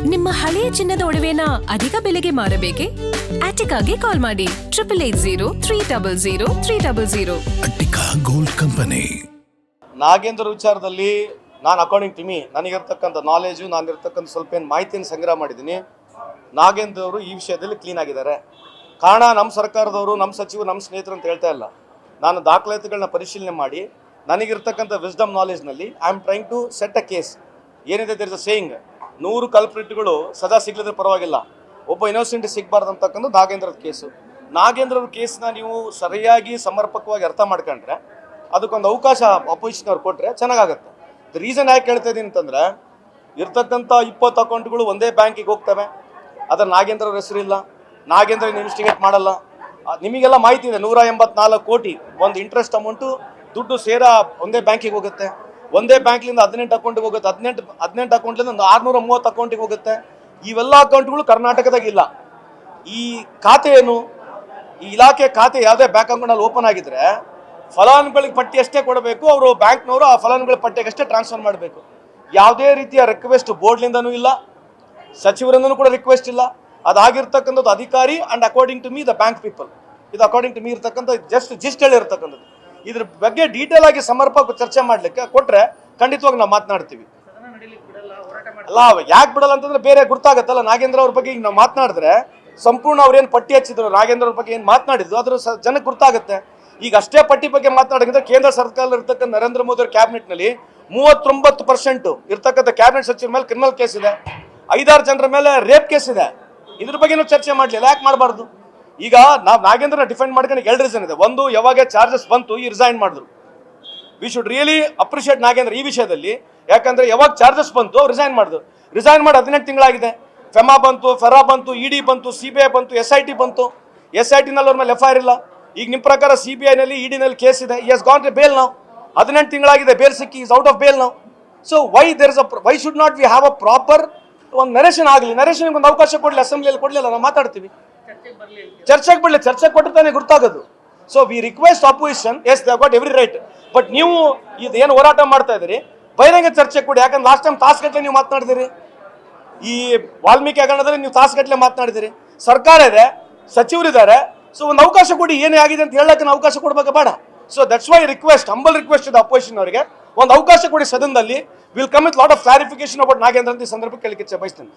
ನಿಮ್ಮ ಹಳೆಯ ಚಿನ್ನದ ಒಡವೆನ ಅಧಿಕ ಬೆಲೆಗೆ ಮಾರಬೇಕೆ? ಆಟಿಕಾಗೆ ಕಾಲ್ ಮಾಡಿ 8880 ಅಟ್ಟಿಕಾ ಗೋಲ್ಡ್ ಕಂಪನಿ. ನಾಗೇಂದ್ರ ವಿಚಾರದಲ್ಲಿ ನಾನು ಅಕಾರ್ಡಿಂಗ್ ಟು ಮೀ ನನಗಿರ್ತಕ್ಕಂಥ ನಾಲೆಜು ನಾನಿರ್ತಕ್ಕಂಥ ಸ್ವಲ್ಪ ಏನು ಮಾಹಿತಿಯನ್ನು ಸಂಗ್ರಹ ಮಾಡಿದ್ದೀನಿ. ನಾಗೇಂದ್ರ ಅವರು ಈ ವಿಷಯದಲ್ಲಿ ಕ್ಲೀನ್ ಆಗಿದ್ದಾರೆ. ಕಾರಣ ನಮ್ಮ ಸರ್ಕಾರದವರು, ನಮ್ಮ ಸಚಿವರು, ನಮ್ಮ ಸ್ನೇಹಿತರು ಅಂತ ಹೇಳ್ತಾ ಇಲ್ಲ. ನಾನು ದಾಖಲಾತಿಗಳನ್ನ ಪರಿಶೀಲನೆ ಮಾಡಿ ನನಗಿರ್ತಕ್ಕಂಥ ವಿಸ್ಡಮ್ ನಾಲೆಜ್ನಲ್ಲಿ I am trying to set a case. ಏನಿದೆ ದೇರ್ ಇಸ್ ಅ ಸೇಯಿಂಗ್, 100 ಕಲ್ಪ್ರಿಟ್ಗಳು ಸದಾ ಸಿಗಲಿದ್ರೆ ಪರವಾಗಿಲ್ಲ, ಒಬ್ಬ ಇನ್ನೋಸೆಂಟ್ ಸಿಗಬಾರ್ದು ಅಂತಕ್ಕಂಥ ನಾಗೇಂದ್ರದ ಕೇಸು. ನಾಗೇಂದ್ರದ ಕೇಸನ್ನ ನೀವು ಸರಿಯಾಗಿ ಸಮರ್ಪಕವಾಗಿ ಅರ್ಥ ಮಾಡ್ಕೊಂಡ್ರೆ ಅದಕ್ಕೊಂದು ಅವಕಾಶ ಅಪೋಸಿಷನ್ ಅವ್ರು ಕೊಟ್ಟರೆ ಚೆನ್ನಾಗಾಗತ್ತೆ. ದ ರೀಸನ್ ಯಾಕೆ ಹೇಳ್ತಾ ಇದ್ದೀನಿ ಅಂತಂದರೆ, ಇರ್ತಕ್ಕಂಥ 20 ಅಕೌಂಟ್ಗಳು ಒಂದೇ ಬ್ಯಾಂಕಿಗೆ ಹೋಗ್ತವೆ, ಅದರ ನಾಗೇಂದ್ರ ಅವ್ರ ಹೆಸರಿಲ್ಲ, ನಾಗೇಂದ್ರ ಇನ್ವೆಸ್ಟಿಗೇಟ್ ಮಾಡಲ್ಲ. ನಿಮಗೆಲ್ಲ ಮಾಹಿತಿ ಇದೆ, 184 ಕೋಟಿ ಒಂದು ಇಂಟ್ರೆಸ್ಟ್ ಅಮೌಂಟು ದುಡ್ಡು ಸೇರ ಒಂದೇ ಬ್ಯಾಂಕಿಗೆ ಹೋಗುತ್ತೆ. ಒಂದೇ ಬ್ಯಾಂಕ್ಲಿಂದ 18 ಅಕೌಂಟಿಗೆ ಹೋಗುತ್ತೆ, 18 ಅಕೌಂಟ್ಲಿಂದ 630 ಅಕೌಂಟಿಗೆ ಹೋಗುತ್ತೆ. ಇವೆಲ್ಲ ಅಕೌಂಟ್ಗಳು ಕರ್ನಾಟಕದಾಗ ಇಲ್ಲ. ಈ ಖಾತೆ ಏನು, ಈ ಇಲಾಖೆ ಖಾತೆ ಯಾವುದೇ ಬ್ಯಾಂಕ್ ಅಕೌಂಟಲ್ಲಿ ಓಪನ್ ಆಗಿದ್ರೆ ಫಲಾನುಭವಿಗಳಿಗೆ ಪಟ್ಟಿ ಅಷ್ಟೇ ಕೊಡಬೇಕು, ಅವರು ಬ್ಯಾಂಕ್ನವರು ಆ ಫಲಾನುಭವಿಗಳ ಪಟ್ಟಿಗಷ್ಟೇ ಟ್ರಾನ್ಸ್ಫರ್ ಮಾಡಬೇಕು. ಯಾವುದೇ ರೀತಿಯ ರಿಕ್ವೆಸ್ಟ್ ಬೋರ್ಡ್ಲಿಂದನೂ ಇಲ್ಲ, ಸಚಿವರಿಂದನೂ ಕೂಡ ರಿಕ್ವೆಸ್ಟ್ ಇಲ್ಲ. ಅದಾಗಿರ್ತಕ್ಕಂಥದ್ದು ಅಧಿಕಾರಿ and according to me the bank people. ಇದು ಅಕಾರ್ಡಿಂಗ್ ಟು ಮೀ ಇರ್ತಕ್ಕಂಥ ಜಸ್ಟ್ ಹೇಳಿರ್ತಕ್ಕಂಥದ್ದು. ಇದ್ರ ಬಗ್ಗೆ ಡೀಟೇಲ್ ಆಗಿ ಸಮರ್ಪಕ ಚರ್ಚೆ ಮಾಡಲಿಕ್ಕೆ ಕೊಟ್ಟರೆ ಖಂಡಿತವಾಗಿ ನಾವು ಮಾತನಾಡ್ತೀವಿ. ಅಲ್ಲ, ಯಾಕೆ ಬಿಡಲ್ಲ ಅಂತಂದ್ರೆ ಬೇರೆ ಗುರ್ತಾಗತ್ತಲ್ಲ. ನಾಗೇಂದ್ರ ಅವ್ರ ಬಗ್ಗೆ ಈಗ ನಾವು ಮಾತನಾಡಿದ್ರೆ ಸಂಪೂರ್ಣ ಅವ್ರೇನು ಪಟ್ಟಿ ಹಚ್ಚಿದ್ರು, ನಾಗೇಂದ್ರ ಅವ್ರ ಬಗ್ಗೆ ಏನು ಮಾತನಾಡಿದ್ರು ಅದ್ರ ಜನಕ್ಕೆ ಗುರ್ತಾಗುತ್ತೆ. ಈಗ ಅಷ್ಟೇ ಪಟ್ಟಿ ಬಗ್ಗೆ ಮಾತನಾಡಿದ್ರೆ ಕೇಂದ್ರ ಸರ್ಕಾರದಲ್ಲಿ ಇರ್ತಕ್ಕಂಥ ನರೇಂದ್ರ ಮೋದಿ ಅವ್ರ ಕ್ಯಾಬಿನೆಟ್ನಲ್ಲಿ 39% ಇರ್ತಕ್ಕಂಥ ಕ್ಯಾಬಿನೆಟ್ ಸಚಿವರ ಮೇಲೆ ಕ್ರಿಮಿನಲ್ ಕೇಸ್ ಇದೆ, 5-6 ಜನರ ಮೇಲೆ ರೇಪ್ ಕೇಸ್ ಇದೆ. ಇದ್ರ ಬಗ್ಗೆ ಚರ್ಚೆ ಮಾಡಲಿಲ್ಲ, ಯಾಕೆ ಮಾಡಬಾರ್ದು? ಈಗ ನಾವು ನಾಗೇಂದ್ರನ ಡಿಫೆಂಡ್ ಮಾಡ್ಕೊಂಡು 2 ರೀಸನ್ ಇದೆ. ಒಂದು, ಯಾವಾಗ ಚಾರ್ಜಸ್ ಬಂತು ಈ ರಿಸೈನ್ ಮಾಡಿದ್ರು. We should really appreciate Nagendra ಈ ವಿಷಯದಲ್ಲಿ. ಯಾಕಂದ್ರೆ ಯಾವಾಗ ಚಾರ್ಜಸ್ ಬಂತು ಅವ್ರು ರಿಸೈನ್ ಮಾಡಿದ್ರು. ರಿಸೈನ್ ಮಾಡಿ 18 ತಿಂಗಳಾಗಿದೆ. ಫೆಮಾ ಬಂತು, ಫೆರಾ ಬಂತು, ಇಡಿ ಬಂತು, CBI ಬಂತು, SIT ಬಂತು. SIT ನಲ್ಲಿ ಅವ್ರ ಮೇಲೆ FIR ಇಲ್ಲ. ಈಗ ನಿಮ್ಮ ಪ್ರಕಾರ CBI ನಲ್ಲಿ ED-ನಲ್ಲಿ ಕೇಸ್ ಇದೆ. ಈ ಹಸ್ ಗಾನ್ ಟು ಬೇಲ್ ನಾವು. 18 ತಿಂಗಳಾಗಿದೆ, ಬೇಲ್ ಸಿಕ್ಕಿ, ಈಸ್ ಔಟ್ ಆಫ್ ಬೇಲ್ ನಾವು. So why should not we have a proper ಒಂದು ನರೇಷನ್ ಆಗಲಿ. ನರೇಷನ್ಗೆ ಒಂದು ಅವಕಾಶ ಕೊಡಲಿ, ಅಸೆಂಬ್ಲಿಯಲ್ಲಿ ಕೊಡಲಿಲ್ಲ, ನಾವು ಮಾತಾಡ್ತೀವಿ. ಚರ್ಚೆಗೆ ಬರಲಿ, ಚರ್ಚೆ ಕೊಟ್ಟಿರ್ತಾನೆ ಗೊತ್ತಾಗೋದು. So we request opposition, as they got every right. But ನೀವು ಇದೇನು ಹೋರಾಟ ಮಾಡ್ತಾ ಇದ್ದೀರಿ ಬಹಿರಂಗ ಚರ್ಚೆ ಕೊಡಿ. ಯಾಕಂದ್ರೆ ಲಾಸ್ಟ್ ಟೈಮ್ ತಾಸುಗಟ್ಟಲೆ ನೀವು ಮಾತನಾಡಿದಿರಿ. ಈ ವಾಲ್ಮೀಕಿ ಹಗರಣದಲ್ಲಿ ನೀವು ತಾಸುಗಟ್ಟಲೆ ಮಾತನಾಡಿದಿರಿ. ಸರ್ಕಾರ ಇದೆ, ಸಚಿವರಿದ್ದಾರೆ. ಸೊ ಒಂದು ಅವಕಾಶ ಕೊಡಿ, ಏನೇ ಆಗಿದೆ ಅಂತ ಹೇಳಕ್ಕೆ ಅವಕಾಶ ಕೊಡ್ಬೇಕಾ ಬೇಡ? So that's why request, humble request ಇದೆ ಅಪೋಸಿಷನ್ ಅವರಿಗೆ, ಒಂದು ಅವಕಾಶ ಕೊಡಿ ಸದನದಲ್ಲಿ. Will come with lot of clarification about Nagendra ಅಂತ ಈ ಸಂದರ್ಭಕ್ಕೆ ಕೇಳಲಿಕ್ಕೆ ಬಯಸ್ತೇನೆ.